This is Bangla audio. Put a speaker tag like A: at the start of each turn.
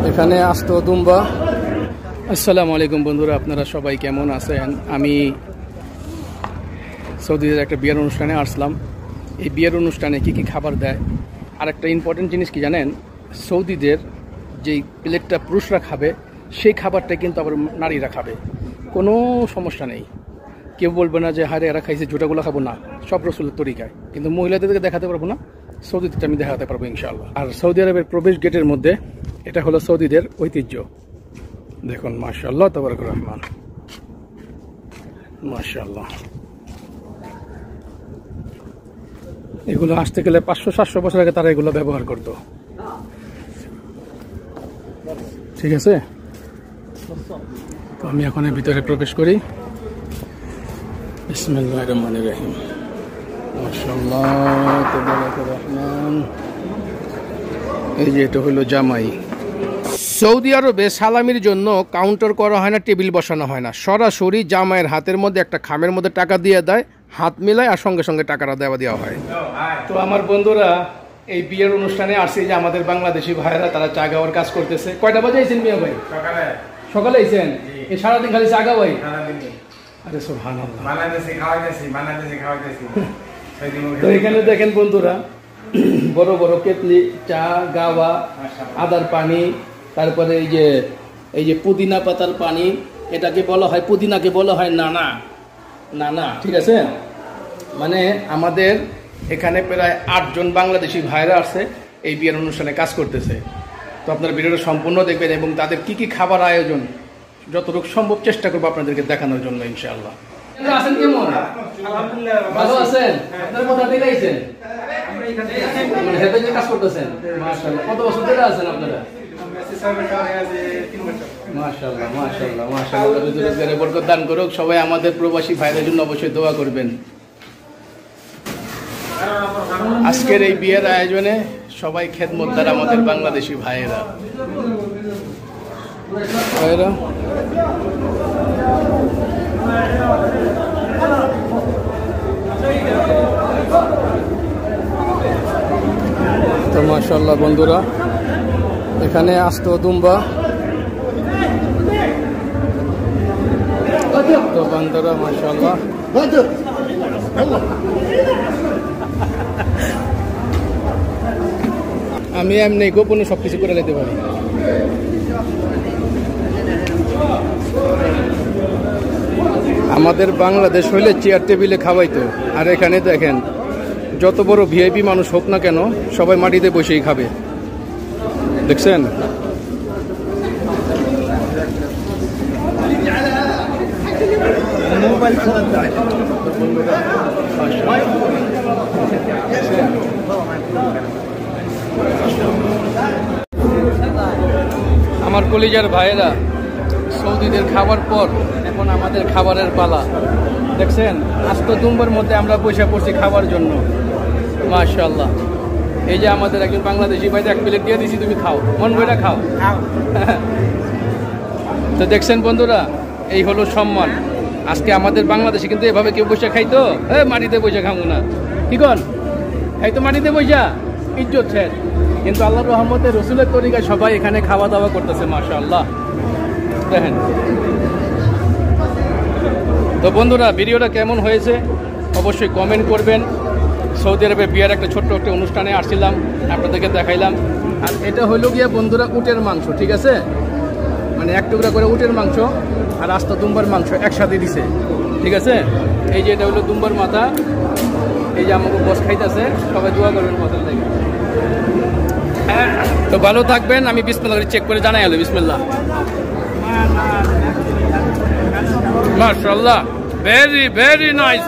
A: এখানে আস্ত দুম্বা। আসসালামু আলাইকুম বন্ধুরা, আপনারা সবাই কেমন আছেন? আমি সৌদিদের একটা বিয়ের অনুষ্ঠানে আসলাম। এই বিয়ের অনুষ্ঠানে কি কি খাবার দেয়, আর একটা ইম্পর্টেন্ট জিনিস কি জানেন, সৌদিদের যেই প্লেটটা পুরুষরা খাবে সেই খাবারটা কিন্তু আবার নারীরা খাবে, কোনো সমস্যা নেই। কেউ বলবে না যে হারে এরা খাইছে জুটাগুলো খাবো না, সব রসুলের তরিকায়। কিন্তু মহিলাদেরকে দেখাতে পারবো না, সৌদিতে আমি দেখাতে পারবো ইনশাআল্লাহ। আর সৌদি আরবের প্রবেশ গেটের মধ্যে এটা হলো সৌদিদের ঐতিহ্য। দেখুন মাশাআল্লাহ তাবারাক রহমান, মাশাআল্লাহ। এগুলো আসতে গেলে 500-700 বছর আগে তারা এগুলো ব্যবহার করতো। ঠিক আছে, তো আমি এখন ভিতরে প্রবেশ করি। বিসমিল্লাহির রহমানির রহিম। মাশাআল্লাহ তাবারাক রহমান। এই যে এটা হলো জামাই। সৌদি আরবে সালামির জন্য কাউন্টার করা হয় না, টেবিল বসানো হয় না, সরাসরি জামাইয়ের হাতের মধ্যে একটা খামের মধ্যে টাকা দিয়ে দেয়, হাত মিলায় আর সঙ্গে সঙ্গে টাকাটা দেওয়া হয়। তো আমার বন্ধুরা এই বিয়ের অনুষ্ঠানে আসছে, যে আমাদের বাংলাদেশি ভাইরা তারা চা গাওয়ার কাজ করতেছে। কয়টা বাজে আইছেন মিয়া ভাই? সকালে আইছেন? এই সারাদিন খালি চা গা ভাই? আরে সুবহানাল্লাহ। তো এখানে দেখেন বন্ধুরা, বড় বড় কেতলি, চা গাওয়া, আদার পানি, তারপরে এই যে পুদিনা পাতার পানি, এটাকে বলা হয়, পুদিনাকে বলা হয় নানা নানা। ঠিক আছে, মানে আমাদের এখানে প্রায় 8 জন বাংলাদেশি ভাইরা আছে এই বিয়ের অনুষ্ঠানে কাজ করতেছে। তো আপনারা ভিডিওটা সম্পূর্ণ দেখবেন এবং তাদের কি কি খাবার আয়োজন যতটুকু সম্ভব চেষ্টা করবো আপনাদেরকে দেখানোর জন্য ইনশাআল্লাহ। আছেন কেমন? ভালো আছেন? আপনার কোথা থেকে আইছেন? কাজ করতেছেন? মাশাআল্লাহ। কত বছর ধরে আছেন আপনারা? মাশাআল্লাহ মাশাআল্লাহ মাশাআল্লাহ। রোজগারে বরকত দান করুক। সবাই আমাদের প্রবাসী ভাইদের জন্য অবশ্যই দোয়া করবেন। আজকের এই বিয়ের আয়োজনে সবাই খেদমতদার আমাদের বাংলাদেশি ভাইয়েরা। তো মাশাআল্লাহ বন্ধুরা, এখানে আস্ত দুম্বা। তো বন্ধুরা মাশাআল্লাহ, আমি এমনি গোপনে সবকিছু করে নিতে পারি। আমাদের বাংলাদেশ হইলে চেয়ার টেবিলে খাওয়াইতো, আর এখানে দেখেন যত বড় ভিআইপি মানুষ হোক না কেন সবাই মাটিতে বসেই খাবে। দেখছেন? আমার কলিজার ভাইয়েরা, সৌদিদের খাবার পর এখন আমাদের খাবারের পালা। দেখছেন, আস্ত দুম্বার মধ্যে আমরা পয়সা পড়ছি খাবার জন্য। মাশাআল্লাহ। এই যে আমাদের একজন বাংলাদেশি ভাই, এক প্লেট দিয়ে দিছি, তুমি খাও, মন ভরে খাও। তো দেখছেন বন্ধুরা, এই হলো সম্মান। আজকে আমাদের বাংলাদেশে কিন্তু এভাবে কেউ বসে খাইতো, মাটিতে বসে খাবো না, কি কন? খাইতো মাটিতে বসা, ইজ্জত ছেড়। কিন্তু আল্লাহর রহমতে রসুলের তরিকায় সবাই এখানে খাওয়া দাওয়া করতেছে। মাশাআল্লাহ দেখেন। তো বন্ধুরা, ভিডিওটা কেমন হয়েছে অবশ্যই কমেন্ট করবেন। সৌদি আরবে বিয়ের একটা ছোট্ট একটা অনুষ্ঠানে আসছিলাম, আপনাদেরকে দেখাইলাম। আর এটা হইল গিয়ে বন্ধুরা উটের মাংস। ঠিক আছে, মানে এক টুকরা করে উটের মাংস আর আস্ত দুম্বার মাংস একসাথে দিছে। ঠিক আছে, এই যে এটা হলো দুম্বার মাথা। এই যে আমাকে বস খাইতেছে, সবাই দোয়া করবেন বসের থেকে। তো ভালো থাকবেন। আমি বিসমিল্লাহ চেক করে জানাই হলো। বিসমিল্লাহ। মাশাআল্লাহ, ভেরি ভেরি নাইস।